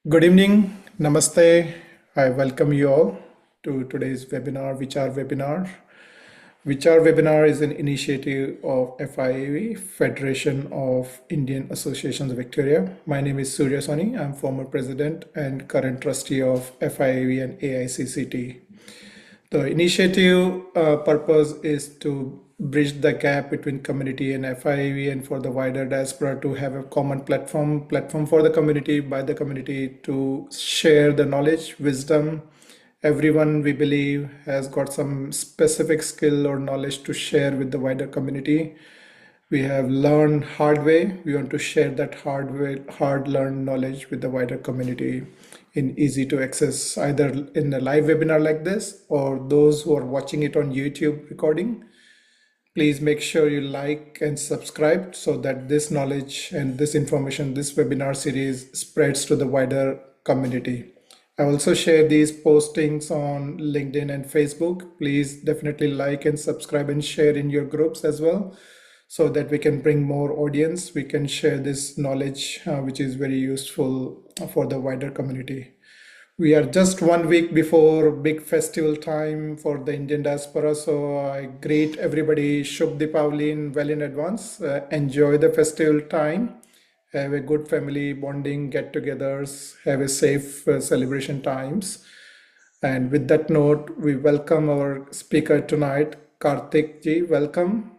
Good evening, Namaste. I welcome you all to today's webinar, VICHAR webinar. VICHAR webinar is an initiative of FIAV, Federation of Indian Associations of Victoria. My name is Surya Soni. I'm former president and current trustee of FIAV and AICCT. The initiative purpose is to bridge the gap between community and FIV and for the wider diaspora to have a common platform for the community, by the community, to share the knowledge, wisdom. Everyone, we believe, has got some specific skill or knowledge to share with the wider community. We have learned hard way. We want to share that hard learned knowledge with the wider community in easy to access, either in a live webinar like this or those who are watching it on YouTube recording. Please make sure you like and subscribe so that this knowledge and this information, this webinar series spreads to the wider community. I also share these postings on LinkedIn and Facebook. Please definitely like and subscribe and share in your groups as well, so that we can bring more audience. We can share this knowledge, which is very useful for the wider community. We are just 1 week before big festival time for the Indian diaspora, so I greet everybody Shubh Deepavali well in advance. Enjoy the festival time. Have a good family bonding, get-togethers. Have a safe celebration times. And with that note, we welcome our speaker tonight, Karthik ji. Welcome.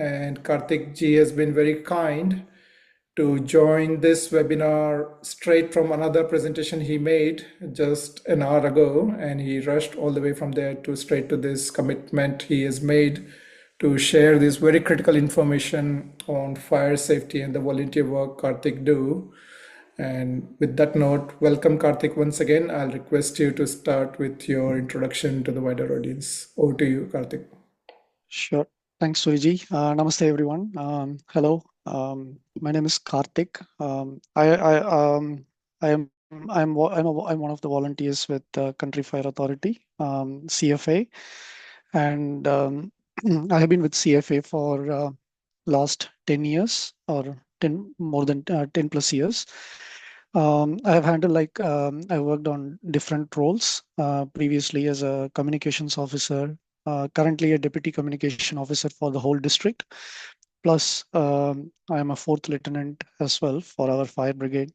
And Karthik ji has been very kind to join this webinar straight from another presentation he made just an hour ago, and he rushed all the way from there to straight to this commitment he has made to share this very critical information on fire safety and the volunteer work Karthik do. And with that note, welcome Karthik once again. I'll request you to start with your introduction to the wider audience. Over to you, Karthik. Sure. Thanks, Suriji. Namaste, everyone. Hello. My name is Karthik. I'm one of the volunteers with Country Fire Authority, CFA, and I have been with CFA for last 10 years or 10 more than 10 plus years. I have handled I worked on different roles previously as a communications officer, currently a deputy communication officer for the whole district. Plus, I am a fourth lieutenant as well for our fire brigade.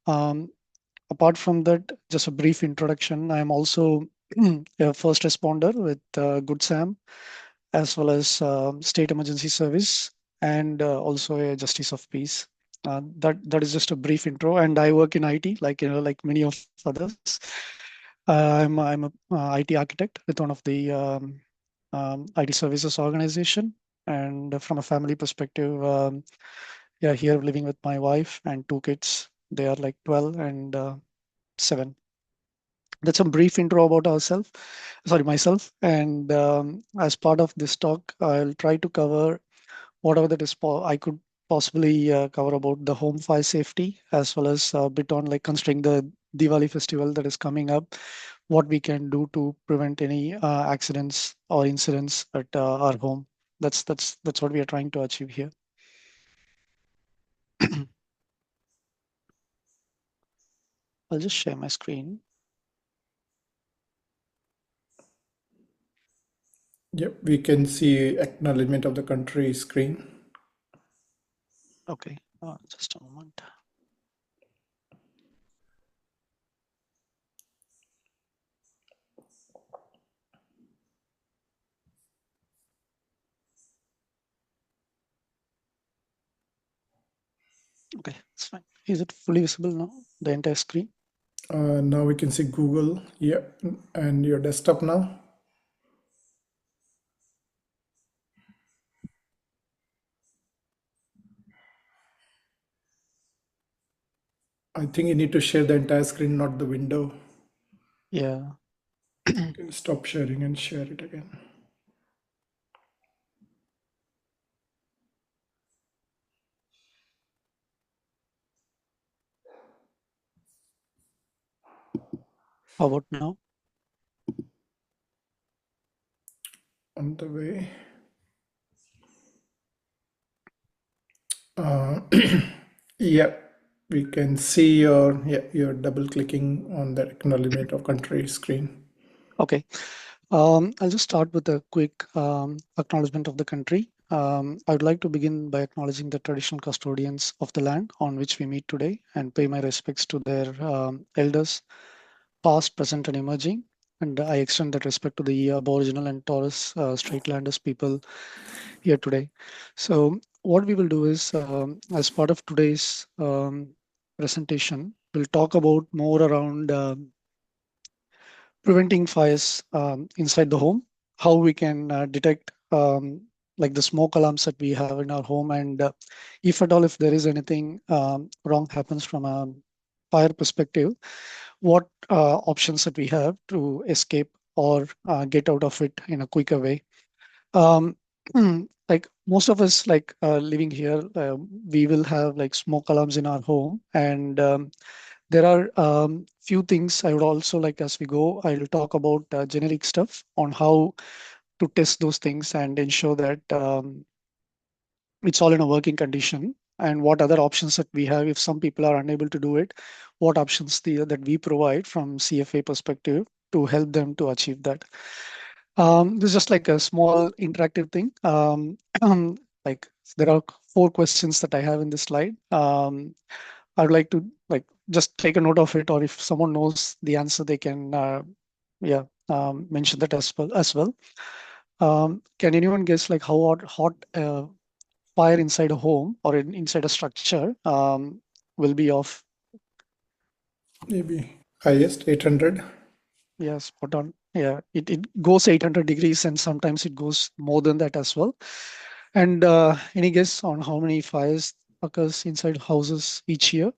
Apart from that, just a brief introduction. I am also a first responder with Good Sam, as well as State Emergency Service, and also a Justice of Peace. That is just a brief intro, and I work in IT, like many of others. I'm a IT architect with one of the IT services organization, and from a family perspective, yeah, here living with my wife and two kids. They are like 12 and 7. That's a brief intro about myself. And as part of this talk, I'll try to cover whatever that is I could possibly cover about the home fire safety, as well as a bit on like considering the Diwali festival that is coming up, what we can do to prevent any accidents or incidents at our home. That's what we are trying to achieve here. I'll just share my screen. Yep, we can see acknowledgement of the country screen. Okay, just a moment. Okay, it's fine. Is it fully visible now, the entire screen? Now we can see Google, yeah, and your desktop now. I think you need to share the entire screen, not the window. Yeah. You can stop sharing and share it again. How about now? On the way. Yeah, We can see your, yeah, you're double clicking on the acknowledgement of country screen. Okay. I'll just start with a quick acknowledgement of the country. I would like to begin by acknowledging the traditional custodians of the land on which we meet today and pay my respects to their elders, past, present, and emerging. And I extend that respect to the Aboriginal and Torres Strait Islanders people here today. So, what we will do is, as part of today's presentation, we'll talk about more around preventing fires inside the home, how we can detect like the smoke alarms that we have in our home, and if at all, if there is anything wrong happens from a fire perspective, what options that we have to escape or get out of it in a quicker way. Um, like most of us, like living here, we will have like smoke alarms in our home, and there are few things I would also like as we go. I'll talk about generic stuff on how to test those things and ensure that it's all in a working condition. And what other options that we have if some people are unable to do it, what options that we provide from CFA perspective to help them to achieve that. This is just like a small interactive thing. Like there are four questions that I have in this slide. I would like to like just take a note of it, or if someone knows the answer, they can yeah mention that as well. Can anyone guess like how hot fire inside a home or inside a structure will be of? Maybe highest 800. Yeah, spot on. Yeah, it goes 800 degrees and sometimes it goes more than that as well. And any guess on how many fires occurs inside houses each year?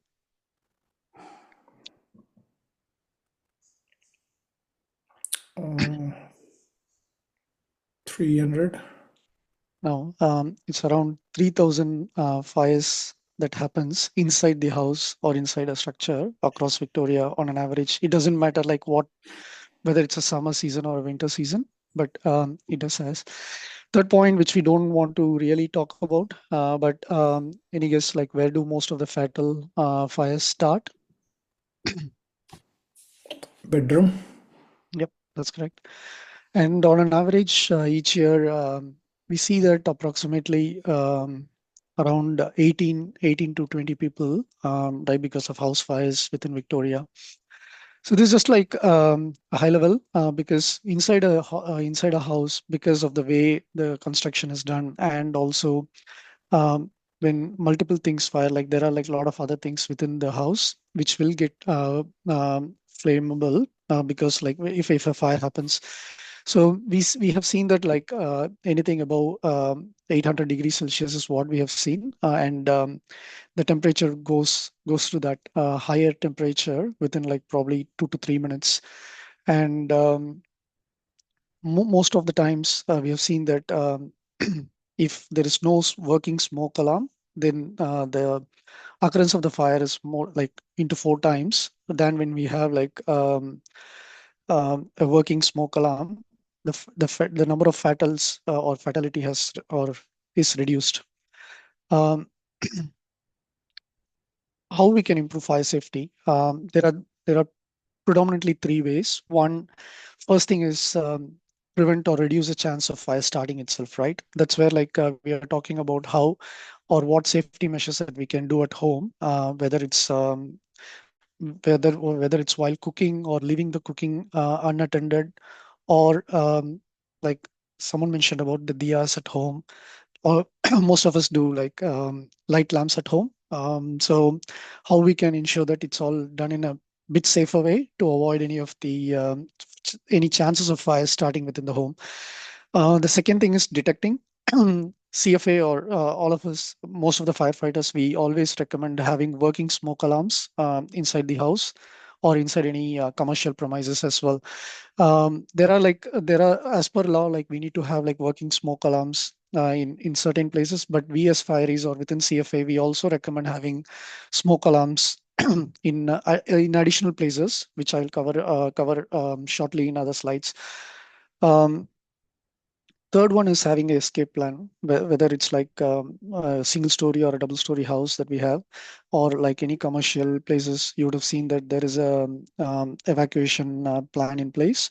Uh, 300. No, it's around 3,000 fires that happens inside the house or inside a structure across Victoria on an average. It doesn't matter like what, whether it's a summer season or a winter season, but it does has. Third point, which we don't want to really talk about, but any guess like where do most of the fatal fires start? Bedroom. Yep, that's correct. And on an average, each year, we see that approximately around 18 to 20 people die because of house fires within Victoria. So this is just like a high level because inside a house, because of the way the construction is done, and also um, when multiple things fire, like there are like a lot of other things within the house which will get flammable because like if a fire happens. So we have seen that like anything above 800 degrees Celsius is what we have seen, and the temperature goes to that higher temperature within like probably 2 to 3 minutes, and most of the times we have seen that if there is no working smoke alarm, then the occurrence of the fire is more like into 4 times than when we have like a working smoke alarm. The number of fatals or fatality has or is reduced. Um, how we can improve fire safety? There are predominantly three ways. First thing is prevent or reduce the chance of fire starting itself, right? That's where like we are talking about how or what safety measures that we can do at home, whether it's while cooking or leaving the cooking unattended, or like someone mentioned about the diyas at home, or most of us do like light lamps at home. So how we can ensure that it's all done in a bit safer way to avoid any of the any chances of fire starting within the home. The second thing is detecting. CFA or all of us, most of the firefighters, we always recommend having working smoke alarms inside the house or inside any commercial premises as well. There are as per law, like we need to have like working smoke alarms in certain places, but we as fireys or within CFA, we also recommend having smoke alarms in additional places, which I'll cover shortly in other slides. Um, Third one is having an escape plan, whether it's like a single story or a double story house that we have, or like any commercial places, you would have seen that there is a evacuation plan in place,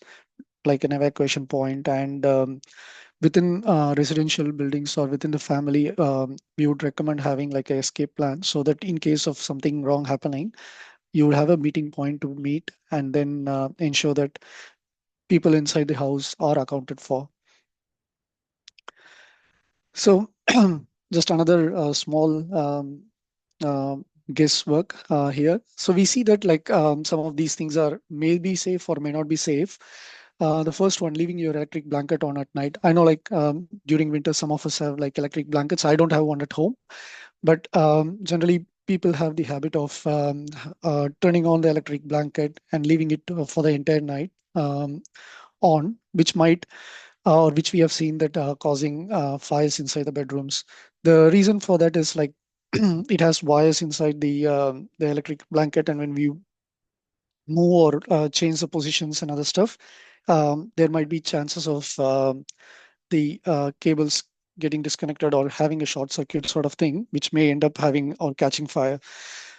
like an evacuation point. And within residential buildings or within the family, we would recommend having like a escape plan so that in case of something wrong happening, you would have a meeting point to meet and then ensure that people inside the house are accounted for. So just another small uh, guesswork here. So we see that like some of these things are may be safe or may not be safe. The first one, leaving your electric blanket on at night. I know like during winter, some of us have like electric blankets. I don't have one at home, but generally people have the habit of turning on the electric blanket and leaving it for the entire night on, which might or which we have seen that causing fires inside the bedrooms. The reason for that is like it has wires inside the electric blanket, and when we move or change the positions and other stuff, there might be chances of the cables getting disconnected or having a short circuit sort of thing, which may end up having or catching fire.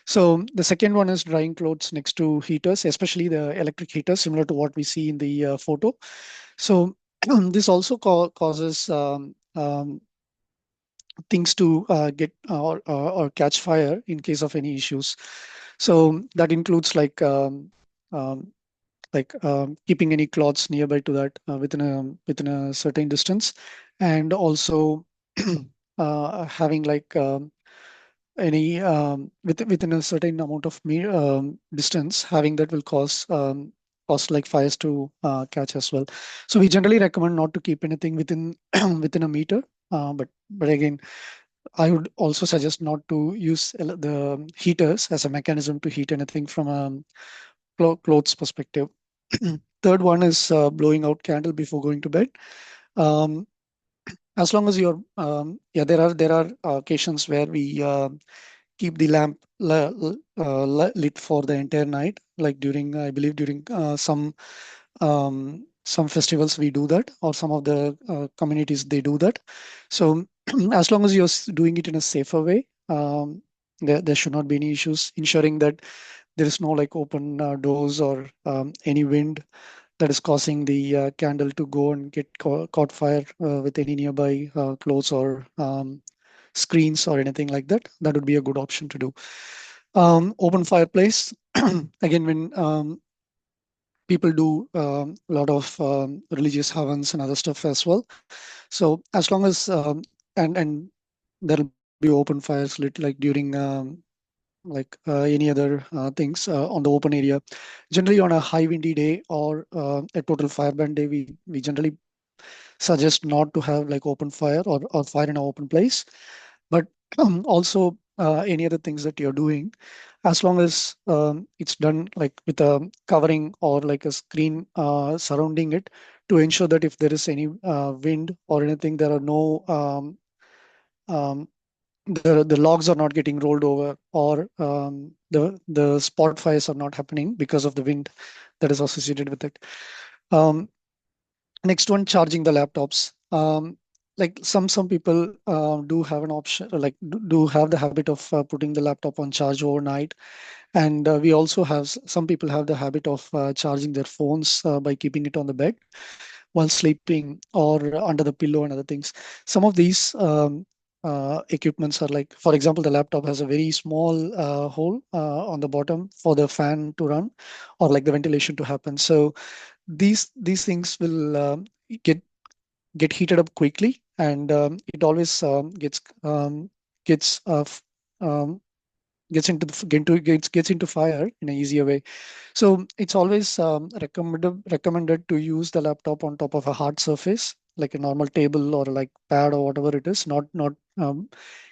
So the second one is drying clothes next to heaters, especially the electric heaters, similar to what we see in the photo. So this also causes things to get or catch fire in case of any issues. So that includes um, keeping any cloths nearby to that within a certain distance, and also having like any within a certain amount of distance, having that will cause like fires to catch as well. So we generally recommend not to keep anything within within a meter, but again, I would also suggest not to use the heaters as a mechanism to heat anything from a clothes perspective. Third one is blowing out candle before going to bed. Um, as long as you're yeah, there are occasions where we keep the lamp lit for the entire night, like during, I believe, during some festivals we do that, or some of the communities they do that. So as long as you're doing it in a safer way, there should not be any issues, ensuring that there is no like open doors or any wind that is causing the candle to go and get caught fire with any nearby clothes or screens or anything like that. That would be a good option to do. Open fireplace. Again, when people do a lot of religious havans and other stuff as well. So as long as and there'll be open fires lit like during any other things on the open area. Generally, on a high windy day or a total fire ban day, we generally suggest not to have like open fire or fire in an open place. But also any other things that you're doing, as long as it's done like with a covering or like a screen surrounding it, to ensure that if there is any wind or anything, there are no um, the logs are not getting rolled over, or the spot fires are not happening because of the wind that is associated with it. Um, Next one, charging the laptops. Like some people do have an option, like do have the habit of putting the laptop on charge overnight, and we also have some people have the habit of charging their phones by keeping it on the bed while sleeping or under the pillow and other things. Some of these equipments are like, for example, the laptop has a very small hole on the bottom for the fan to run or like the ventilation to happen. So these things will get get heated up quickly, and it always gets um, gets into fire in an easier way. So it's always recommended to use the laptop on top of a hard surface, like a normal table or like pad or whatever it is, not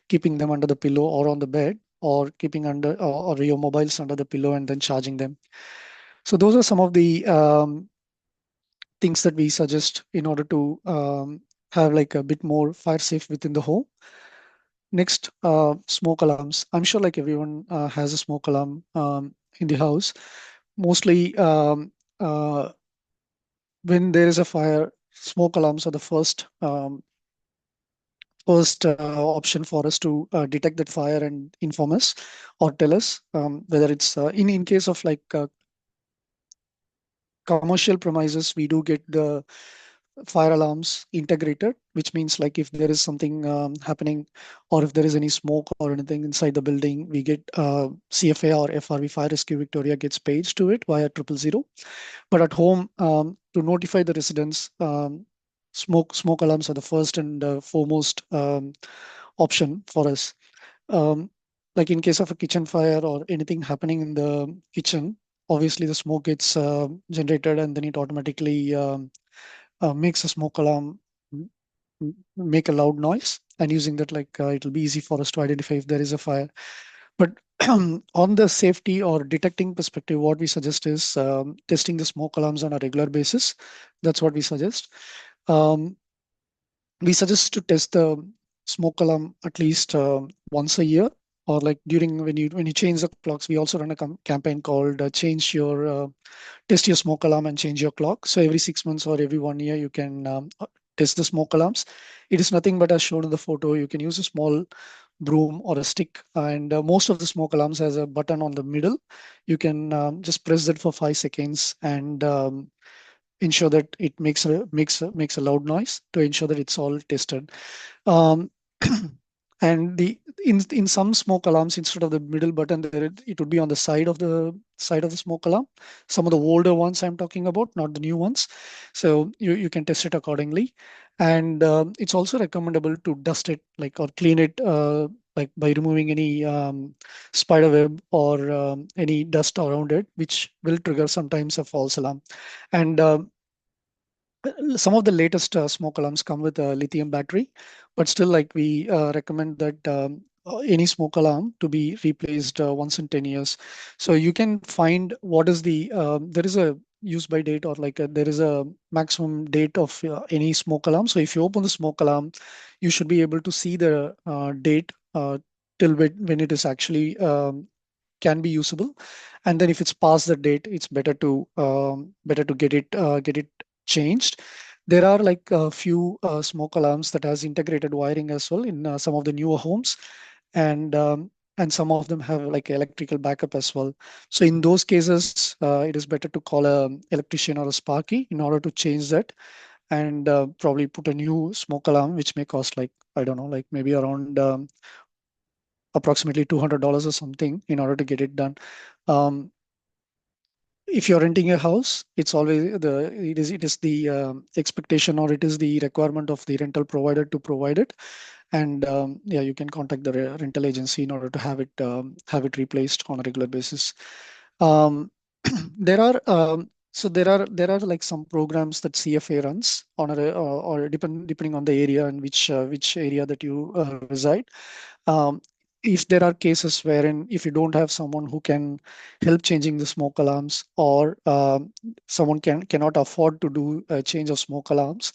keeping them under the pillow or on the bed, or keeping under or your mobiles under the pillow and then charging them. So those are some of the things that we suggest in order to have like a bit more fire safe within the home. Next, smoke alarms. I'm sure like everyone has a smoke alarm in the house. Mostly, when there is a fire, smoke alarms are the first option for us to detect that fire and inform us or tell us whether it's in case of like commercial premises. We do get the fire alarms integrated, which means like if there is something happening or if there is any smoke or anything inside the building, we get CFA or FRV, Fire Rescue Victoria, gets paged to it via 000. But at home, to notify the residents, smoke alarms are the first and foremost option for us. Um, like in case of a kitchen fire or anything happening in the kitchen, obviously the smoke gets generated and then it automatically makes a smoke alarm make a loud noise. And using that, like it'll be easy for us to identify if there is a fire. But on the safety or detecting perspective, what we suggest is testing the smoke alarms on a regular basis. That's what we suggest. Um, we suggest to test the smoke alarm at least once a year, or like during when you change the clocks. We also run a campaign called change your test your smoke alarm and change your clock. So every 6 months or every 1 year you can test the smoke alarms. It is nothing but as shown in the photo. You can use a small broom or a stick, and most of the smoke alarms has a button on the middle. You can just press that for 5 seconds and ensure that it makes a loud noise to ensure that it's all tested. um, and in some smoke alarms, instead of the middle button, it would be on the side of the smoke alarm. Some of the older ones I'm talking about, not the new ones. So you can test it accordingly. And it's also recommendable to dust it, like, or clean it, like by removing any spider web or any dust around it, which will trigger sometimes a false alarm. And some of the latest smoke alarms come with a lithium battery, but still, like, we recommend that any smoke alarm to be replaced once in 10 years. So you can find what is there is a use by date, or like there is a maximum date of any smoke alarm. So if you open the smoke alarm, you should be able to see the date till when it is actually can be usable. And then if it's past the date, it's better to get it changed. There are like a few smoke alarms that has integrated wiring as well in some of the newer homes, and some of them have like electrical backup as well. So in those cases, it is better to call a electrician or a sparky in order to change that, and probably put a new smoke alarm, which may cost, like, I don't know, like maybe around approximately $200 or something in order to get it done. Um, if you're renting a house, it's always it is the expectation, or it is the requirement of the rental provider to provide it. And yeah, you can contact the rental agency in order to have it replaced on a regular basis. um, there are there are like some programs that CFA runs on or depending on the area in which area that you reside. um, if there are cases wherein if you don't have someone who can help changing the smoke alarms, or someone cannot afford to do a change of smoke alarms,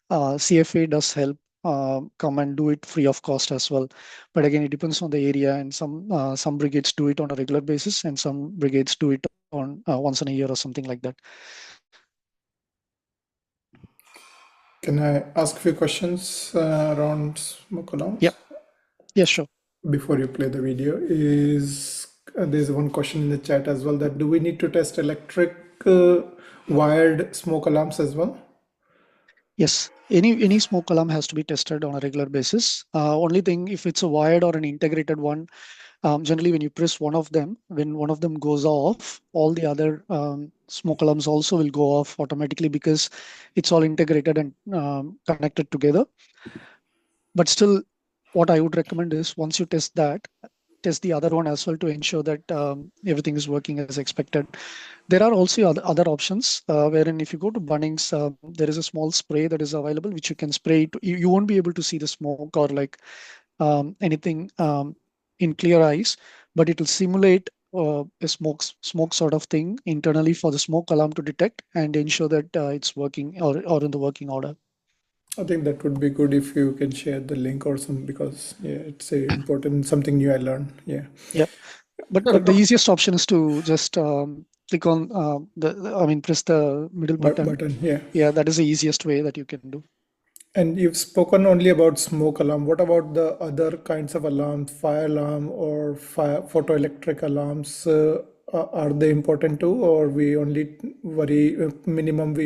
CFA does help come and do it free of cost as well. But again, it depends on the area, and some brigades do it on a regular basis, and some brigades do it on once in a year or something like that. Can I ask a few questions around smoke Yeah, alarms yeah, sure. before you play the video? Is there's one question in the chat as well, that do we need to test electric wired smoke alarms as well? Yes, any smoke alarm has to be tested on a regular basis. Only thing, if it's a wired or an integrated one, generally when you press one of them, when one of them goes off, all the other smoke alarms also will go off automatically, because it's all integrated and connected together. But still, what I would recommend is, once you test that, test the other one as well, to ensure that everything is working as expected. There are also other options, wherein if you go to Bunnings, there is a small spray that is available, which you can spray. You won't be able to see the smoke or like anything in clear eyes, but it will simulate a smoke sort of thing internally for the smoke alarm to detect and ensure that it's working, or in the working order. I think that would be good if you can share the link or some, because yeah, it's a important, something new I learned. Yeah. Yeah. But Sure. the easiest option is to just click on press the middle button. Button, yeah. Yeah, that is the easiest way that you can do. And you've spoken only about smoke alarm. What about the other kinds of alarms, fire alarm or fire photoelectric alarms? Are they important too, or we only worry minimum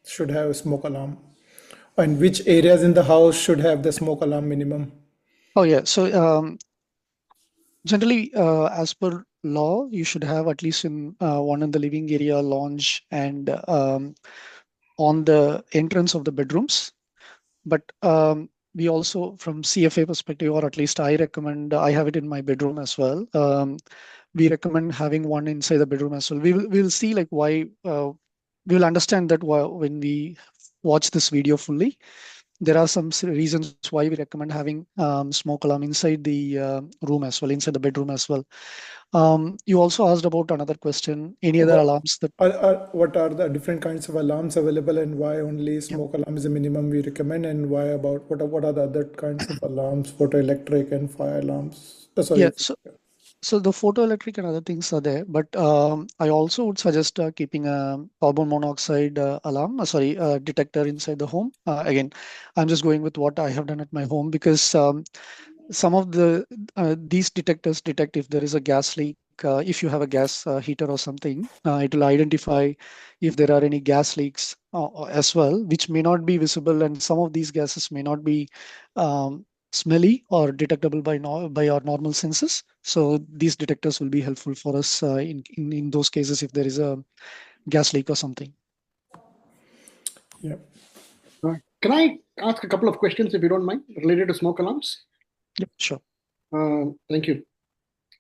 should have a smoke alarm? And which areas in the house should have the smoke alarm minimum? Oh yeah, so generally, as per law, you should have at least in one in the living area, lounge, and on the entrance of the bedrooms. But we also, from CFA perspective, or at least I recommend, I have it in my bedroom as well. We recommend having one inside the bedroom as well. We will see like why. We will understand that when we watch this video fully. There are some reasons why we recommend having smoke alarm inside the room as well, inside the bedroom as well. You also asked about another question. Any other What alarms that? what are the different kinds of alarms available, and why only Yeah, smoke alarm is the minimum we recommend, and why about what are the other kinds of alarms, photoelectric and fire alarms? yeah. Sorry. So the photoelectric and other things are there, but I also would suggest keeping a carbon monoxide alarm, detector inside the home. Again, I'm just going with what I have done at my home because some of these detectors detect if there is a gas leak. If you have a gas heater or something, it will identify if there are any gas leaks as well, which may not be visible, and some of these gases may not be smelly or detectable by by our normal senses. So these detectors will be helpful for us in those cases if there is a gas leak or something. Yeah. Can I ask a couple of questions, if you don't mind, related to smoke alarms? Yep, sure. Thank you.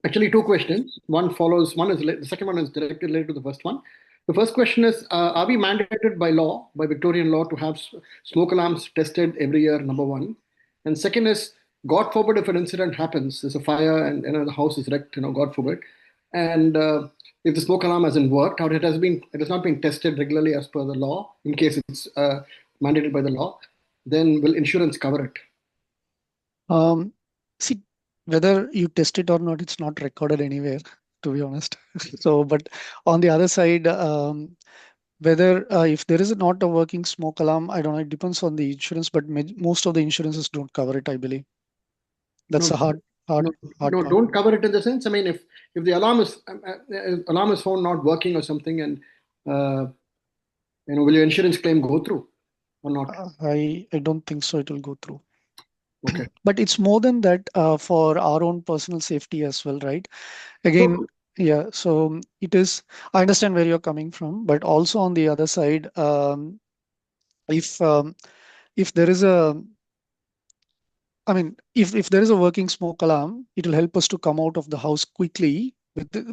Actually, two questions. One follows, the second one is directly related to the first one. The first question is, are we mandated by law, by Victorian law, to have smoke alarms tested every year, number one? And second is, God forbid if an incident happens, there's a fire and the house is wrecked, God forbid. And if the smoke alarm hasn't worked, or it has not been tested regularly as per the law, in case it's mandated by the law, then will insurance cover it? Um, See, whether you test it or not, it's not recorded anywhere, to be honest. So, but on the other side, whether if there is not a working smoke alarm, I don't know, it depends on the insurance, but most of the insurances don't cover it, I believe. That's No, a hard, no, hard no, part. don't cover it in the sense. I mean, if the alarm is found not working or something, and uh, will your insurance claim go through or not? I don't think so. It will go through. Okay. But it's more than that for our own personal safety as well, right? Again, So, yeah. So it is. I understand where you're coming from, but also on the other side, if if there is a if there is a working smoke alarm, it will help us to come out of the house quickly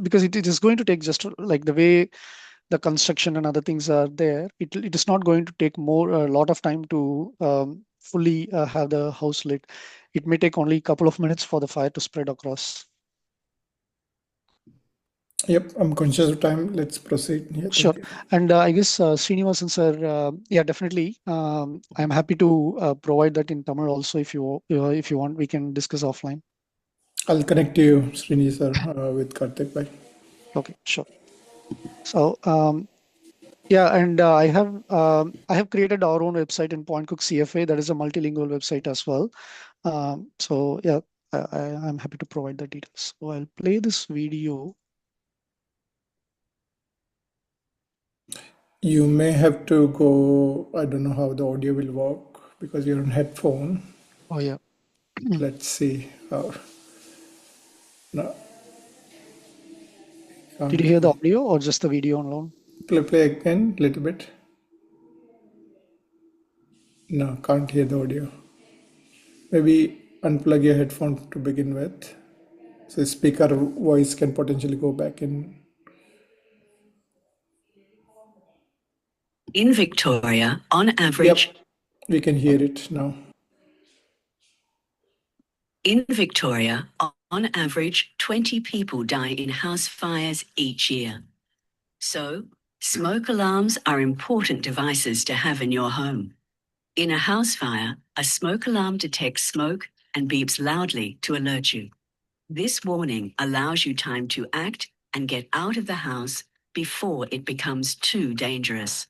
because it is going to take just like the way the construction and other things are there. It is not going to take a lot of time to fully have the house lit. It may take only a couple of minutes for the fire to spread across. Yep, I'm conscious of time. Let's proceed. Yeah, Sure. thank you. And I guess Srinivasan sir, yeah, definitely. I'm happy to provide that in Tamil also. If you want, we can discuss offline. I'll connect you, Srini sir, with Karthik. Bye. Okay, sure. So yeah, and I have created our own website in Point Cook CFA. That is a multilingual website as well. So yeah, I'm happy to provide the details. So I'll play this video. You may have to go. I don't know how the audio will work because you're on headphone. Oh yeah. Let's see how. No, Did can't you hear the hear. audio or just the video alone? Play again, little bit. No, can't hear the audio. Maybe unplug your headphone to begin with. So speaker voice can potentially go back in. In Victoria, on Yep, average, we can hear it now. in Victoria, on average, 20 people die in house fires each year. So, smoke alarms are important devices to have in your home. In a house fire, a smoke alarm detects smoke and beeps loudly to alert you. This warning allows you time to act and get out of the house before it becomes too dangerous.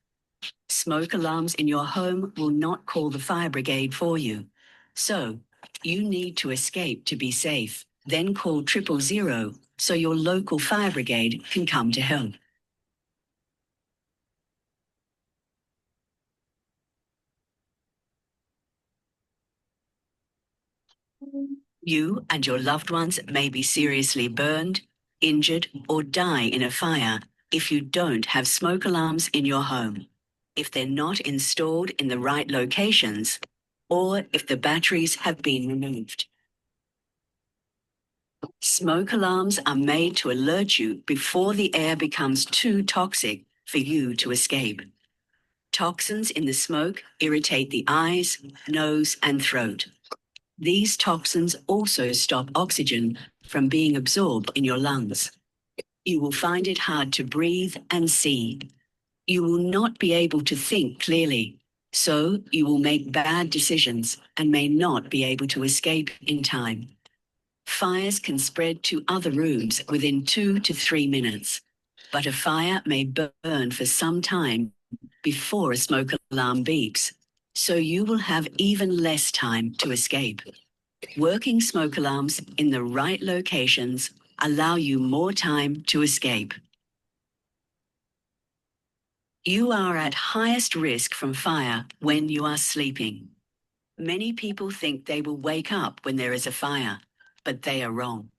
Smoke alarms in your home will not call the fire brigade for you. So, you need to escape to be safe. Then call 000 so your local fire brigade can come to help. You and your loved ones may be seriously burned, injured, or die in a fire if you don't have smoke alarms in your home, if they're not installed in the right locations, or if the batteries have been removed. Smoke alarms are made to alert you before the air becomes too toxic for you to escape. Toxins in the smoke irritate the eyes, nose, and throat. These toxins also stop oxygen from being absorbed in your lungs. You will find it hard to breathe and see. You will not be able to think clearly, so you will make bad decisions and may not be able to escape in time. Fires can spread to other rooms within 2 to 3 minutes, but a fire may burn for some time before a smoke alarm beeps, so you will have even less time to escape. Working smoke alarms in the right locations allow you more time to escape. You are at highest risk from fire when you are sleeping. Many people think they will wake up when there is a fire, but they are wrong.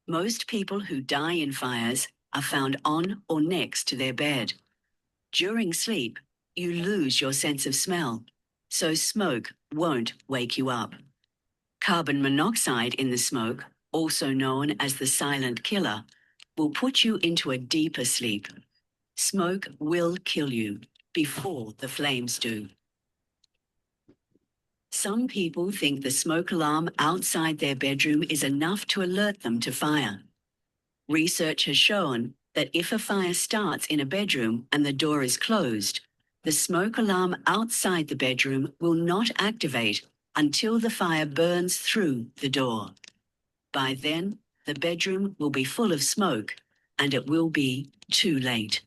Most people who die in fires are found on or next to their bed. During sleep, you lose your sense of smell, so smoke won't wake you up. Carbon monoxide in the smoke, also known as the silent killer, will put you into a deeper sleep. Smoke will kill you before the flames do. Some people think the smoke alarm outside their bedroom is enough to alert them to fire. Research has shown that if a fire starts in a bedroom and the door is closed, the smoke alarm outside the bedroom will not activate until the fire burns through the door. By then, the bedroom will be full of smoke and it will be too late.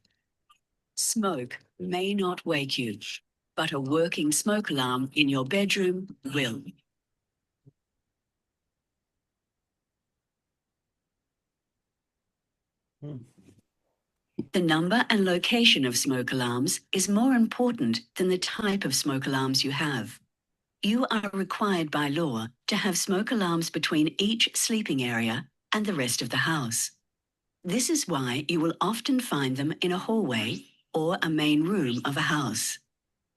Smoke may not wake you, but a working smoke alarm in your bedroom will. The number and location of smoke alarms is more important than the type of smoke alarms you have. You are required by law to have smoke alarms between each sleeping area and the rest of the house. This is why you will often find them in a hallway or a main room of a house.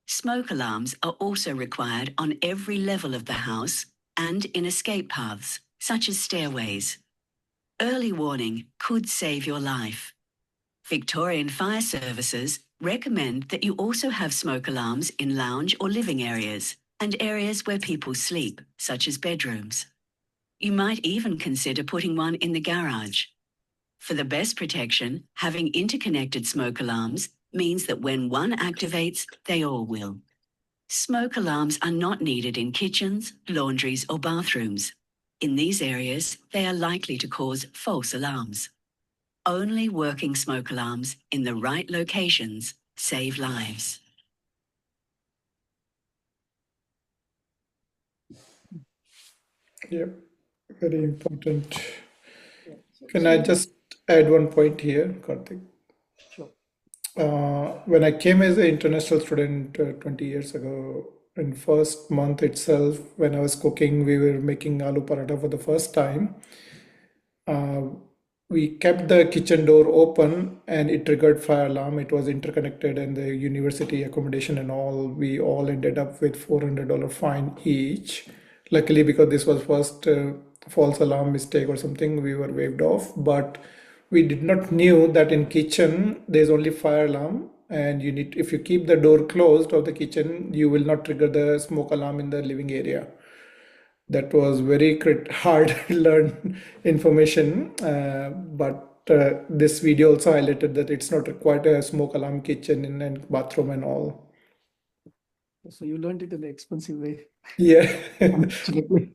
Smoke alarms are also required on every level of the house and in escape paths, such as stairways. Early warning could save your life. Victorian Fire Services recommend that you also have smoke alarms in lounge or living areas and areas where people sleep, such as bedrooms. You might even consider putting one in the garage. For the best protection, having interconnected smoke alarms means that when one activates, they all will. Smoke alarms are not needed in kitchens, laundries, or bathrooms. In these areas, they are likely to cause false alarms. Only working smoke alarms in the right locations save lives. Yep, very important. Can I just add one point here, Karthik? Sure. When I came as an international student 20 years ago, in first month itself, when I was cooking, we were making aloo paratha for the first time. We kept the kitchen door open and it triggered fire alarm. It was interconnected and the university accommodation and all. We all ended up with $400 fine each. Luckily, because this was first false alarm mistake or something, we were waived off. But we did not knew that in kitchen there's only fire alarm, and you need, if you keep the door closed of the kitchen, you will not trigger the smoke alarm in the living area. That was very hard learn information, but this video also highlighted that it's not required a smoke alarm kitchen and bathroom and all. So you learned it in the expensive way. Yeah. Absolutely.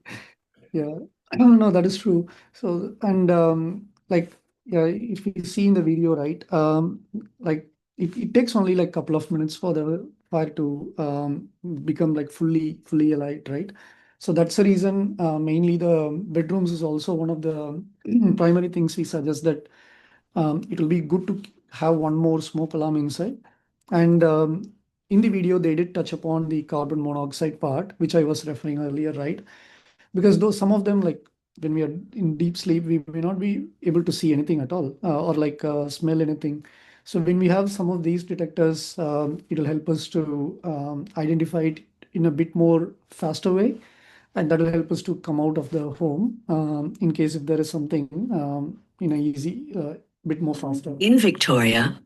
Yeah. No, that is true. So, and like yeah, if you see in the video, right, like it takes only like a couple of minutes for the fire to become like fully alight, right? So that's the reason mainly the bedrooms is also one of the primary things we suggest that it will be good to have one more smoke alarm inside. And in the video, they did touch upon the carbon monoxide part, which I was referring earlier, right? Because though some of them, like when we are in deep sleep, we may not be able to see anything at all or like smell anything. So when we have some of these detectors, it'll help us to identify it in a bit more faster way, and that will help us to come out of the home in case if there is something in a easy bit more faster. In Victoria,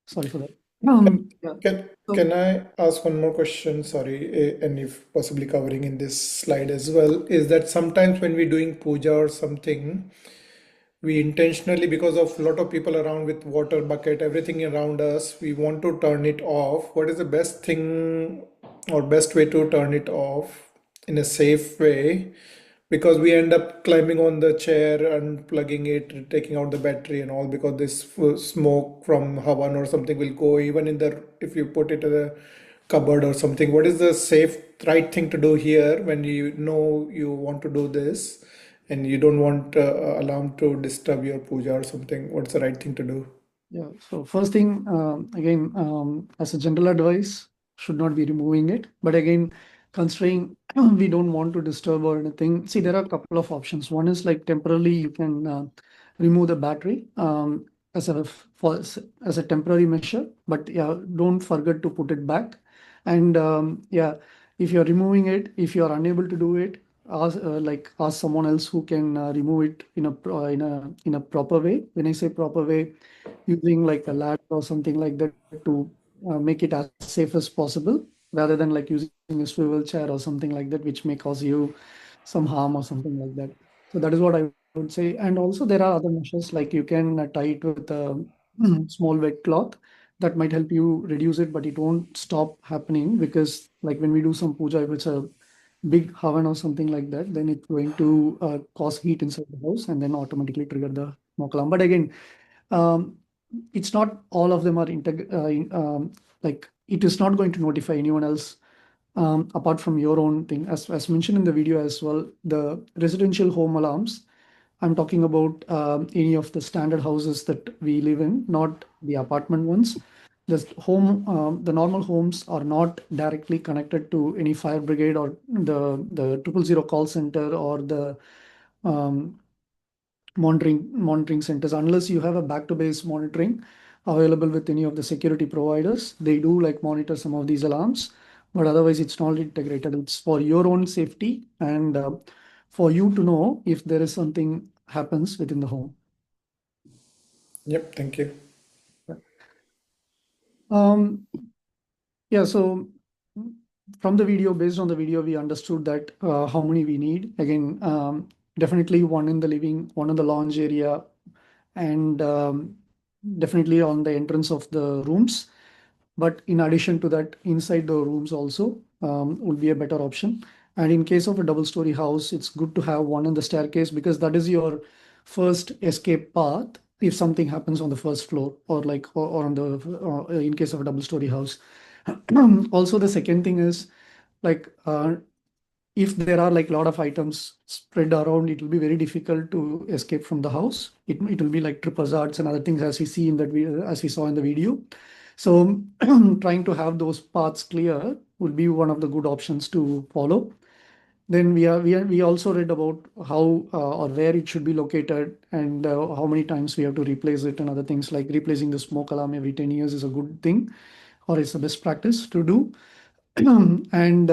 Sorry for that. Yeah. Can So can I ask one more question? Sorry, and if possibly covering in this slide as well, is that sometimes when we're doing puja or something, we intentionally, because of a lot of people around with water bucket, everything around us, we want to turn it off. What is the best thing or best way to turn it off in a safe way? Because we end up climbing on the chair, unplugging it, taking out the battery and all, because this smoke from Havan or something will go even in the, if you put it in a cupboard or something. What is the safe, right thing to do here when you know you want to do this and you don't want alarm to disturb your puja or something? What's the right thing to do? yeah, so first thing, again, as a general advice, should not be removing it. But again, considering we don't want to disturb or anything, see, there are a couple of options. One is like temporarily you can remove the battery as a as a temporary measure, but yeah, don't forget to put it back. And yeah, if you're removing it, if you're unable to do it, ask someone else who can remove it in a in a proper way. When I say proper way, using like a ladder or something like that to make it as safe as possible, rather than like using a swivel chair or something like that, which may cause you some harm or something like that. So that is what I would say. And also there are other measures, like you can tie it with a small wet cloth that might help you reduce it, but it won't stop happening, because like when we do some puja, if it's a big oven or something like that, then it's going to cause heat inside the house and then automatically trigger the smoke alarm. But again, um, it's not all of them are like it is not going to notify anyone else apart from your own thing. As mentioned in the video as well, the residential home alarms, I'm talking about any of the standard houses that we live in, not the apartment ones. The normal homes are not directly connected to any fire brigade or the 000 call center or the um, monitoring centers, unless you have a back to base monitoring available with any of the security providers. They do like monitor some of these alarms, but otherwise it's not integrated. It's for your own safety and for you to know if there is something happens within the home. Yep, thank you. um yeah, so from the video, based on the video, we understood that how many we need. Again, definitely one in the living, one in the lounge area, and definitely on the entrance of the rooms. But in addition to that, inside the rooms also would be a better option. And in case of a double-story house, it's good to have one in the staircase, because that is your first escape path if something happens on the first floor, or like or on the in case of a double-story house. Also, the second thing is like if there are like a lot of items spread around, it will be very difficult to escape from the house. It will be like trip hazards and other things, as we see in that video, as we saw in the video. So trying to have those paths clear would be one of the good options to follow. Then we also read about how or where it should be located, and how many times we have to replace it, and other things like replacing the smoke alarm every 10 years is a good thing, or it's the best practice to do. And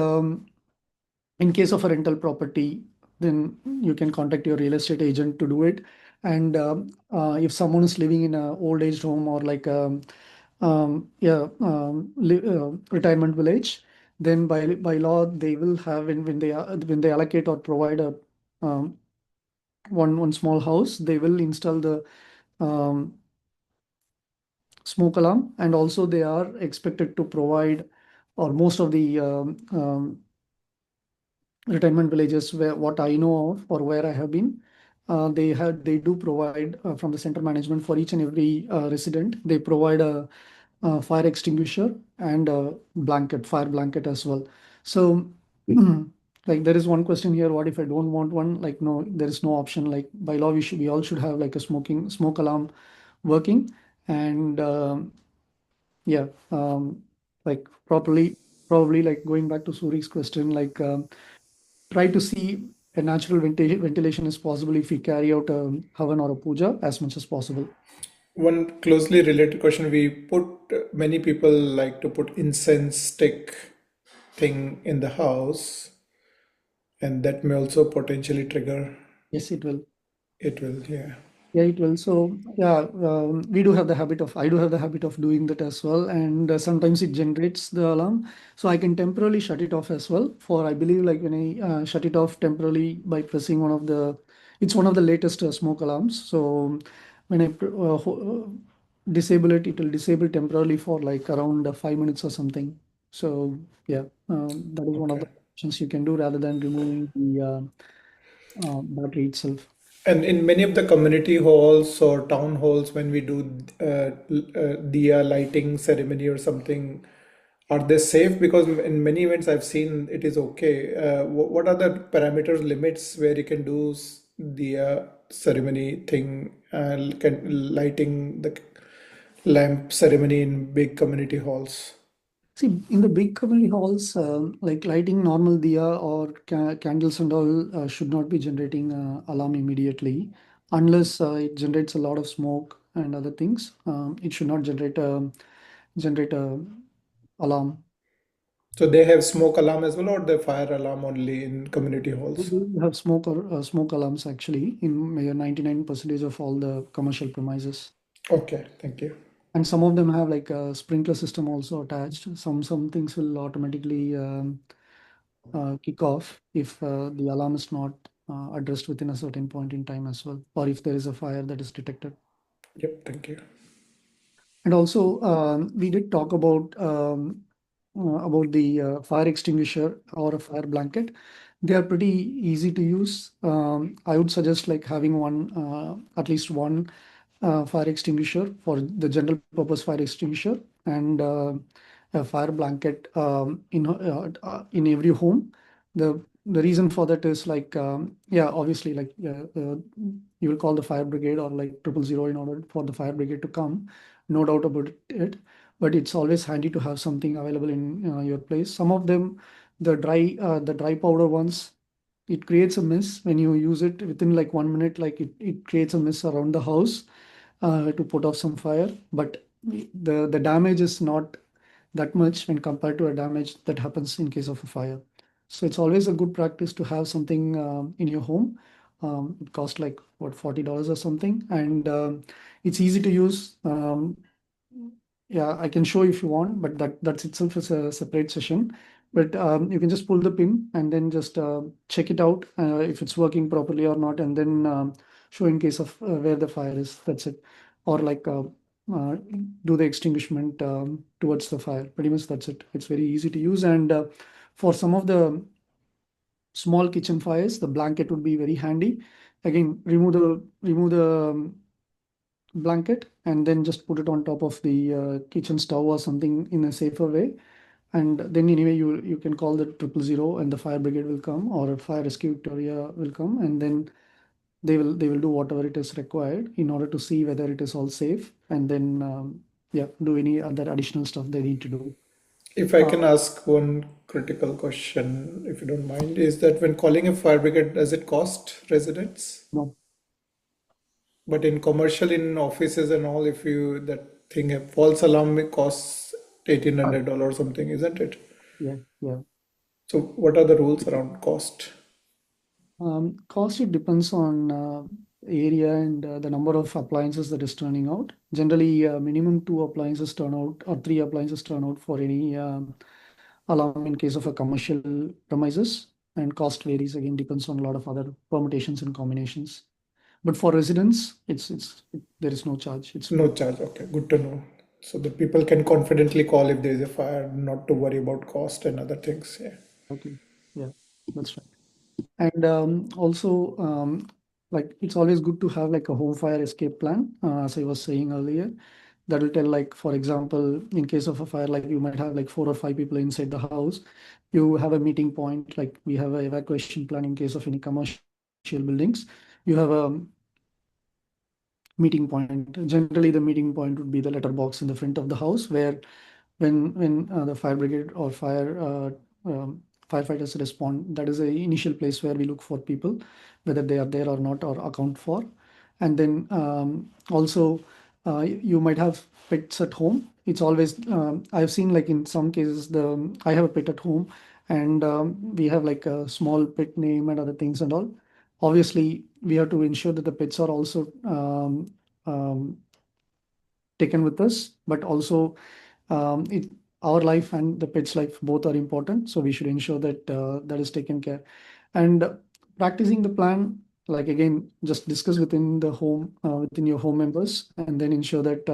in case of a rental property, then you can contact your real estate agent to do it. And if someone is living in a old age home or like retirement village, then by law they will have, when they allocate or provide a um, one small house, they will install the um, smoke alarm, and also they are expected to provide, or most of the retirement villages, where what I know of or where I have been, they do provide from the center management for each and every resident. They provide a fire extinguisher and a fire blanket as well. So, like there is one question here: what if I don't want one? Like no, there is no option. Like by law, we all should have like a smoke alarm working, and yeah, like probably like going back to Suri's question, like try to see a natural ventilation is possible if we carry out a havan or a puja as much as possible. One closely related question, many people like to put incense stick thing in the house, and that may also potentially trigger. Yes, it will. It will, yeah. Yeah, it will. So yeah, we do have the habit of, I do have the habit of doing that as well. And sometimes it generates the alarm. So I can temporarily shut it off as well. For I believe like when I shut it off temporarily by pressing it's one of the latest smoke alarms. So when I disable it, it will disable temporarily for like around 5 minutes or something. So yeah, that is one of Okay. the options you can do rather than removing the battery itself. And in many of the community halls or town halls, when we do diya lighting ceremony or something, are they safe? Because in many events I've seen it is okay. What are the parameters, limits where you can do diya ceremony thing, lighting the lamp ceremony in big community halls? See, in the big community halls, like lighting normal diya or candles and all should not be generating alarm immediately unless it generates a lot of smoke and other things. It should not generate a alarm. So they have smoke alarm as well, or the fire alarm only in community halls? We have smoke alarms actually in 99% of all the commercial premises. Okay, thank you. And some of them have like a sprinkler system also attached. Some things will automatically kick off if the alarm is not addressed within a certain point in time as well, or if there is a fire that is detected. Yep, thank you. And also, we did talk about the fire extinguisher or a fire blanket. They are pretty easy to use. I would suggest like having at least one fire extinguisher for the general purpose fire extinguisher and a fire blanket in every home. The reason for that is like yeah, obviously like you will call the fire brigade or like 000 in order for the fire brigade to come, no doubt about it. But it's always handy to have something available in your place. Some of them, the dry powder ones, it creates a mist when you use it within like 1 minute. Like it creates a mist around the house to put off some fire. But the damage is not that much when compared to a damage that happens in case of a fire. So it's always a good practice to have something in your home. It costs like what, $40 or something, and it's easy to use. Yeah, I can show if you want, but that's itself is a separate session. But you can just pull the pin and then just check it out if it's working properly or not, and then show in case of where the fire is. That's it. Or like uh, do the extinguishment towards the fire. Pretty much that's it. It's very easy to use, and for some of the small kitchen fires, the blanket would be very handy. Again, remove the blanket and then just put it on top of the kitchen stove or something in a safer way. And then anyway, you can call the 000 and the fire brigade will come, or a fire rescue Victoria will come, and then they will do whatever it is required in order to see whether it is all safe, and then yeah, do any other additional stuff they need to do. If I can ask one critical question, if you don't mind, is that when calling a fire brigade, does it cost residents? No, But in commercial, in offices and all, if you that thing a false alarm, it costs $1,800 something, isn't it? yeah. So what are the rules around cost? Cost, it depends on area and the number of appliances that is turning out. Generally, minimum 2 appliances turn out or 3 appliances turn out for any alarm in case of a commercial premises. And cost varies again, depends on a lot of other permutations and combinations. But for residents, there is no charge. It's No charge. Okay, good to know. So that people can confidently call if there is a fire, not to worry about cost and other things. Yeah. okay. Yeah, that's right. And also, like it's always good to have like a home fire escape plan, as I was saying earlier. That will tell, like, for example, in case of a fire, like you might have like 4 or 5 people inside the house. You have a meeting point, like we have an evacuation plan in case of any commercial buildings. You have a meeting point. Generally, the meeting point would be the letterbox in the front of the house, where when the fire brigade or firefighters respond, that is the initial place where we look for people, whether they are there or not, or account for. And then also you might have pets at home. It's always I've seen, like in some cases, the I have a pet at home, and we have like a small pet name and other things and all. Obviously, we have to ensure that the pets are also um, taken with us, but also our life and the pet's life both are important. So we should ensure that that is taken care. And practicing the plan, like again, just discuss within the home, within your home members, and then ensure that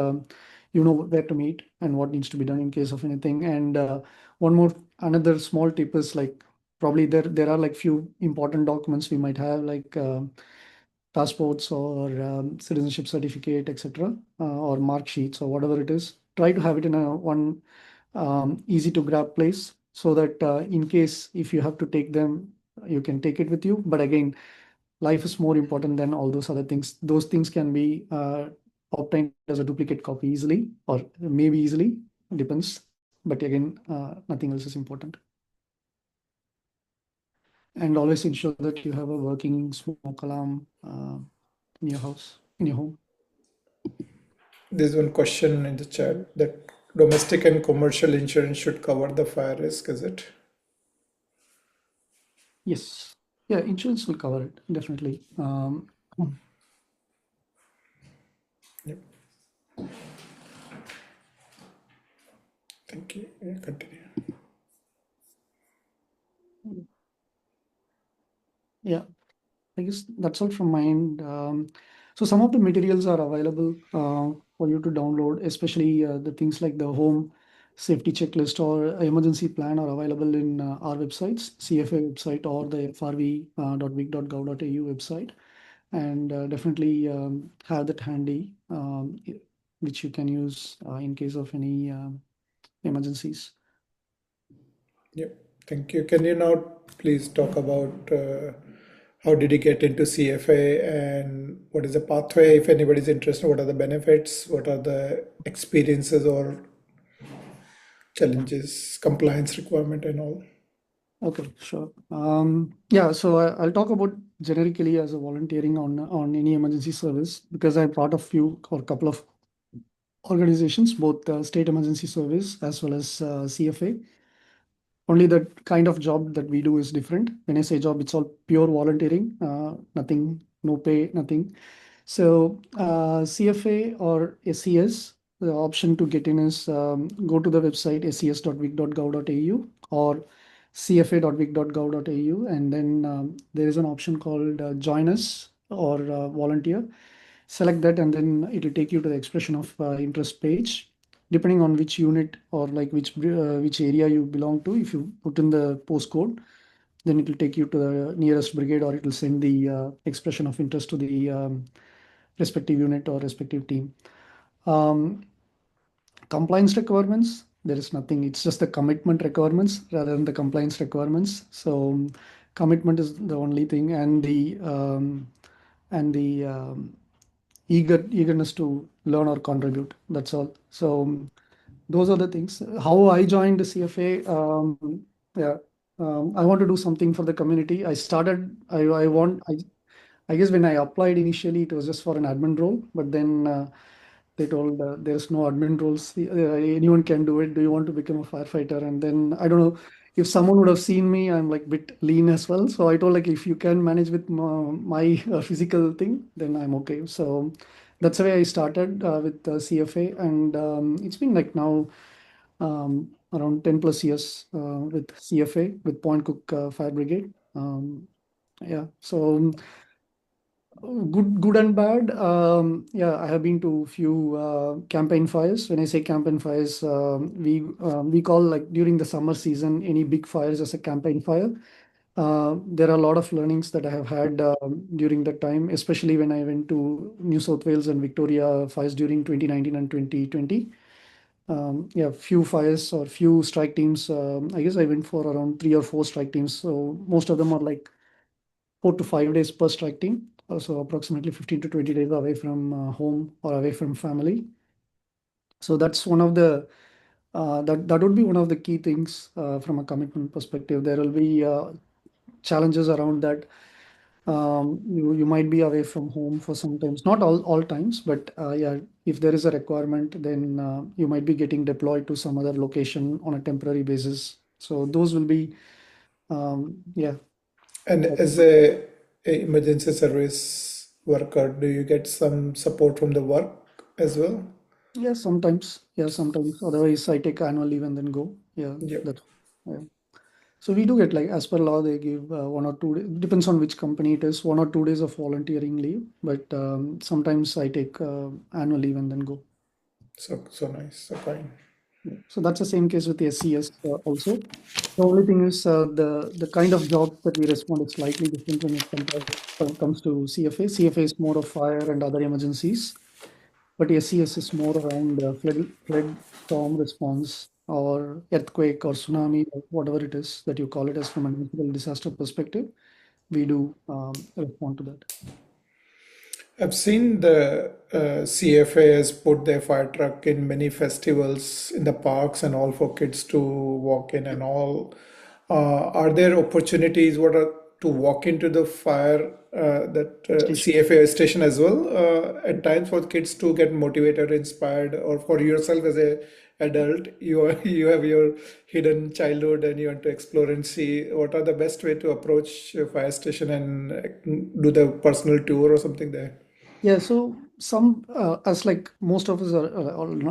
you know where to meet and what needs to be done in case of anything. And another small tip is, like, probably there are like few important documents we might have, like passports or citizenship certificate, etc., or mark sheets or whatever it is. Try to have it in a one easy to grab place, so that in case if you have to take them, you can take it with you. But again, life is more important than all those other things. Those things can be obtained as a duplicate copy easily, or maybe easily, depends. But again, nothing else is important. And always ensure that you have a working smoke alarm in your house, in your home. There's one question in the chat that domestic and commercial insurance should cover the fire risk, is it? Yes. Yeah, insurance will cover it, definitely. Yep. Thank you. Yeah, continue. Yeah, I guess that's all from my end. So some of the materials are available for you to download, especially the things like the home safety checklist or emergency plan are available in our websites, CFA website or the frv.vic.gov.au website. And definitely have that handy, which you can use in case of any emergencies. Yep. Thank you. Can you now please talk about how did you get into CFA and what is the pathway? If anybody's interested, what are the benefits? What are the experiences or challenges, compliance requirement, and all? Okay, sure. Yeah, so I'll talk about generically as a volunteering on any emergency service, because I'm part of few or couple of organizations, both state emergency service as well as CFA. Only the kind of job that we do is different. When I say job, it's all pure volunteering, nothing, no pay, nothing. So CFA or SES, the option to get in is go to the website ses.vic.gov.au or cfa.vic.gov.au, and then there is an option called join us or volunteer. Select that, and then it will take you to the expression of interest page. Depending on which unit or like which area you belong to, if you put in the postcode, then it will take you to the nearest brigade, or it will send the expression of interest to the respective unit or respective team. Compliance requirements, there is nothing. It's just the commitment requirements rather than the compliance requirements. So commitment is the only thing, and the eagerness to learn or contribute. That's all. So those are the things. How I joined the CFA. Yeah, I want to do something for the community. I started. I guess when I applied initially, it was just for an admin role, but then they told there's no admin roles. Anyone can do it. Do you want to become a firefighter? And then I don't know if someone would have seen me. I'm like bit lean as well. So I told, like, if you can manage with my physical thing, then I'm okay. So that's the way I started with CFA, and it's been like now around 10 plus years with CFA with Point Cook Fire Brigade. Yeah, so good and bad. Yeah, I have been to few campaign fires. When I say campaign fires, we call, like, during the summer season any big fires as a campaign fire. There are a lot of learnings that I have had during that time, especially when I went to New South Wales and Victoria fires during 2019 and 2020. Yeah, few fires or few strike teams. I guess I went for around 3 or 4 strike teams. So most of them are like 4 to 5 days per strike team. So approximately 15 to 20 days away from home or away from family. So that's one of the that would be one of the key things from a commitment perspective. There will be challenges around that. You might be away from home for sometimes, not all times, but yeah, if there is a requirement, then you might be getting deployed to some other location on a temporary basis. So those will be yeah. And as a emergency service worker, do you get some support from the work as well? Yeah, sometimes. Yeah, sometimes. Otherwise, I take annual leave and then go. Yeah, Yep. that's yeah. So we do get, like, as per law, they give 1 or 2 days, depends on which company it is, 1 or 2 days of volunteering leave. But sometimes I take annual leave and then go. So nice, so kind. Yeah. So that's the same case with the SCS also. The only thing is the kind of jobs that we respond is slightly different when it comes to CFA. CFA is more of fire and other emergencies, but SCS is more around flood storm response or earthquake or tsunami or whatever it is that you call it as from a natural disaster perspective. We do respond to that. I've seen the CFA has put their fire truck in many festivals in the parks and all for kids to walk in and all. Are there opportunities what are to walk into the fire that Station. CFA station as well at times for kids to get motivated, inspired, or for yourself as a adult, you have your hidden childhood and you want to explore and see what are the best way to approach a fire station and do the personal tour or something there. Yeah, so some as like most of us are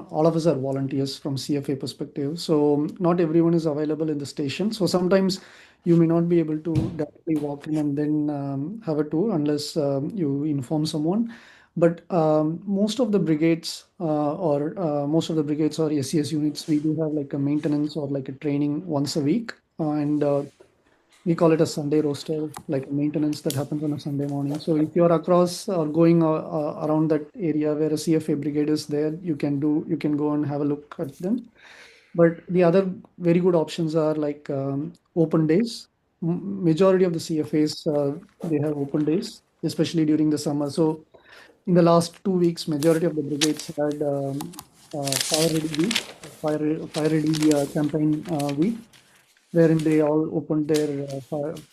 all of us are volunteers from CFA perspective. So not everyone is available in the station. So sometimes you may not be able to directly walk in and then have a tour unless you inform someone. But most of the brigades or most of the brigades or SCS units, we do have like a maintenance or like a training once a week, and we call it a Sunday roster, like a maintenance that happens on a Sunday morning. So if you're across or going around that area where a CFA brigade is there, you can go and have a look at them. But the other very good options are like open days. Majority of the CFAs they have open days, especially during the summer. So in the last 2 weeks, majority of the brigades had fire ready week, fire ready campaign week, wherein they all opened their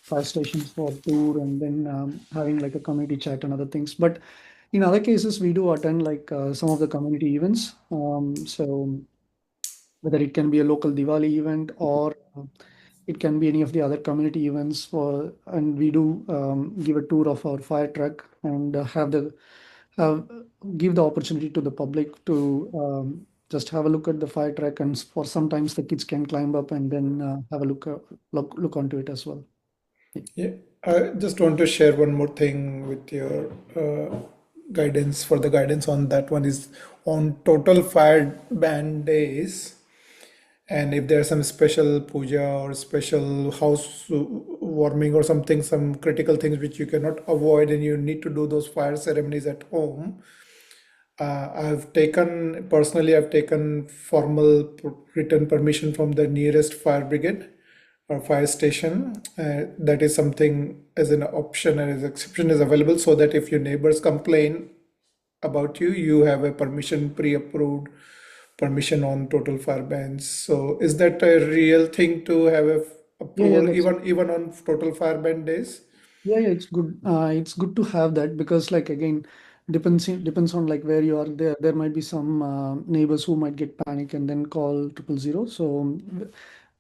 fire stations for tour and then having like a community chat and other things. But in other cases, we do attend like some of the community events. So whether it can be a local Diwali event or it can be any of the other community events for, and we do give a tour of our fire truck and have give the opportunity to the public to just have a look at the fire truck, and for sometimes the kids can climb up and then have a look onto it as well. Yeah, I just want to share one more thing with your guidance for the guidance on that one is on total fire ban days. And if there's some special puja or special house warming or something, some critical things which you cannot avoid and you need to do those fire ceremonies at home, I've taken formal written permission from the nearest fire brigade or fire station. That is something as an option and as exception is available so that if your neighbors complain about you, you have a permission, pre-approved permission on total fire bans. So is that a real thing to have a Yeah, approval even on total fire ban days? yeah, it's good. It's good to have that because, like, again, depends on like where you are. There might be some neighbors who might get panic and then call 000. So,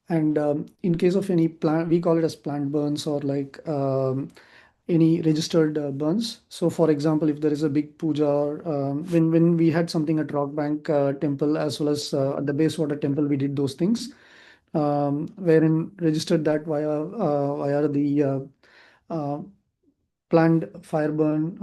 and in case of any plant, we call it as plant burns or like any registered burns. So, for example, if there is a big puja, or, when we had something at Rock Bank Temple as well as at the Basewater Temple, we did those things, wherein registered that via the uh, planned fire burn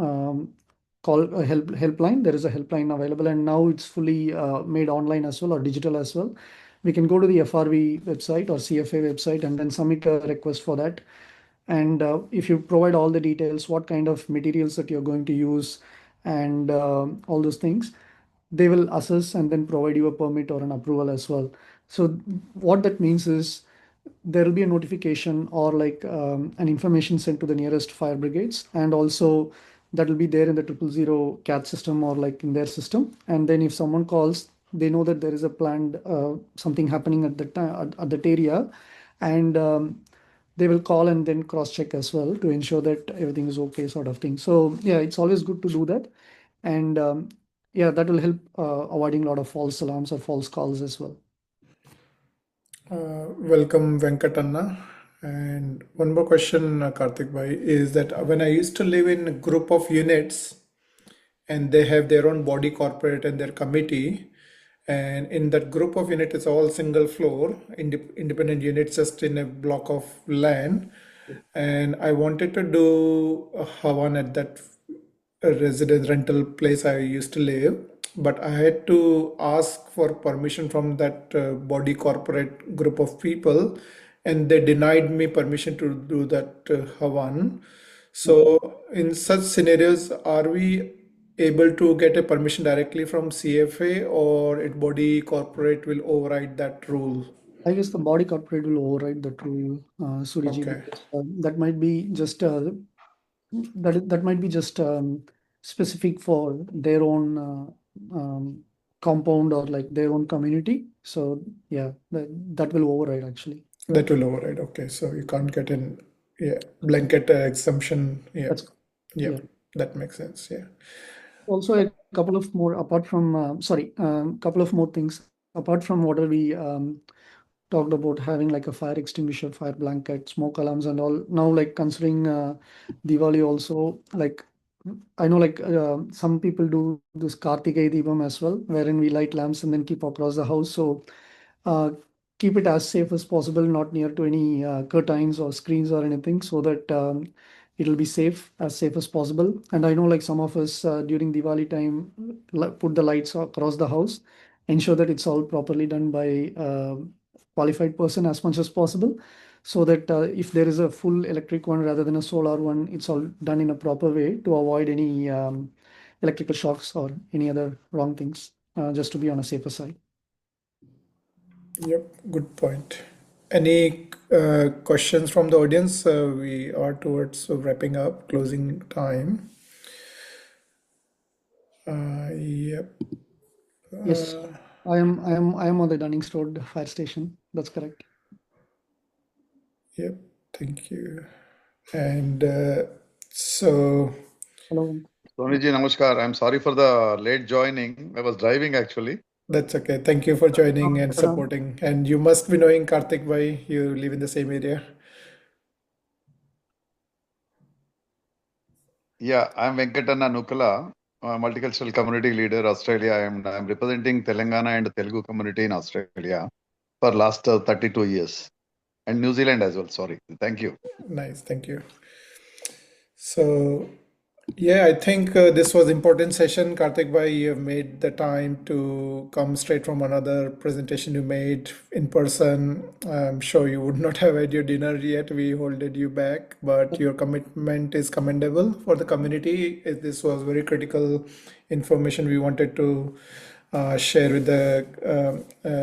call helpline. There is a helpline available, and now it's fully made online as well or digital as well. We can go to the FRV website or CFA website and then submit a request for that. And if you provide all the details, what kind of materials that you're going to use, and all those things, they will assess and then provide you a permit or an approval as well. So what that means is there will be a notification or like an information sent to the nearest fire brigades, and also that will be there in the 000 CAT system or like in their system. And then if someone calls, they know that there is a planned something happening at that time at that area, and they will call and then cross check as well to ensure that everything is okay, sort of thing. So yeah, it's always good to do that, and yeah, that will help avoiding a lot of false alarms or false calls as well. Welcome, Venkatanna. And one more question, Karthik Bhai, is that when I used to live in a group of units and they have their own body corporate and their committee, and in that group of unit it's all single floor, independent units just in a block of land, and I wanted to do a Havan at that residence rental place I used to live, but I had to ask for permission from that body corporate group of people, and they denied me permission to do that Havan. So, in such scenarios, are we able to get a permission directly from CFA, or it body corporate will override that rule? I guess the body corporate will override that rule, Suriji, Okay, because that might be just that might be just specific for their own compound or like their own community. So yeah, that will override actually. that will override. Okay, so you can't get an blanket exemption. Yeah, That's yeah, yeah. that makes sense. Yeah. Also, a couple of more apart from couple of more things apart from what we talked about having like a fire extinguisher, fire blanket, smoke alarms, and all. Now, like considering Diwali also, like I know like some people do this Karthikai Deepam as well, wherein we light lamps and then keep across the house. So uh, keep it as safe as possible, not near to any curtains or screens or anything, so that it'll be safe as possible. And I know like some of us during Diwali time put the lights across the house, ensure that it's all properly done by qualified person as much as possible, so that if there is a full electric one rather than a solar one, it's all done in a proper way to avoid any electrical shocks or any other wrong things, just to be on a safer side. Yep, good point. Any questions from the audience? We are towards wrapping up, closing time. Yep. Yes, I am on the Dunnings Road fire station. That's correct. Yep, thank you. And so, Hello. Soniji, namaskar. I'm sorry for the late joining. I was driving actually. that's okay. Thank you for joining and Hello. supporting. And you must be knowing Karthik Bhai, you live in the same area. Yeah, I'm Venkatana Nukala, multicultural community leader, Australia. I'm representing Telangana and Telugu community in Australia for last 32 years. And New Zealand as well, sorry. Thank you. Nice, thank you. So, yeah, I think this was important session. Karthik Bhai, you have made the time to come straight from another presentation you made in person. I'm sure you would not have had your dinner yet. We holded you back, but your commitment is commendable for the community. This was very critical information we wanted to share with the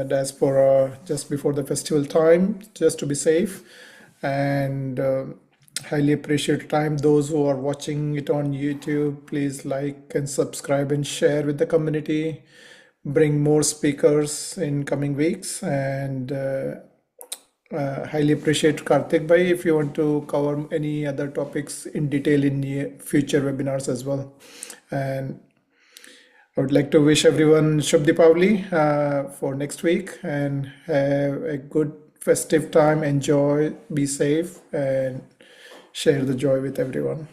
diaspora just before the festival time, just to be safe. And highly appreciate your time. Those who are watching it on YouTube, please like and subscribe and share with the community. Bring more speakers in coming weeks, and highly appreciate Karthik Bhai if you want to cover any other topics in detail in future webinars as well. And I would like to wish everyone Shubh Deepavali for next week, and have a good festive time. Enjoy, be safe, and share the joy with everyone.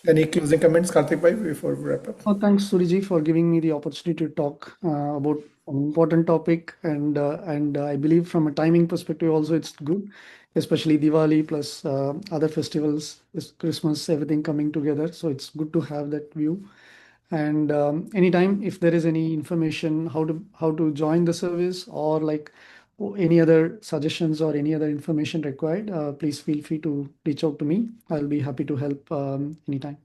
Any closing comments, Karthik Bhai, before we wrap up? Oh, thanks, Suriji, for giving me the opportunity to talk about an important topic, and I believe from a timing perspective also it's good, especially Diwali plus other festivals, Christmas, everything coming together. So it's good to have that view. And anytime if there is any information how to join the service, or like any other suggestions or any other information required, please feel free to reach out to me. I'll be happy to help anytime.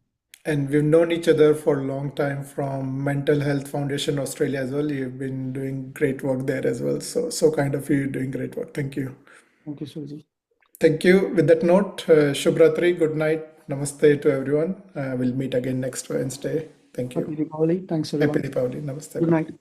And we've known each other for a long time from Mental Health Foundation Australia as well. You've been doing great work there as well. So kind of you doing great work. Thank you. Thank you, Surji. Thank you. With that note, Shubhratri, good night. Namaste to everyone. We'll meet again next Wednesday. Thank Happy you. Diwali. Thanks, everyone. Happy Diwali. Namaste. Good night.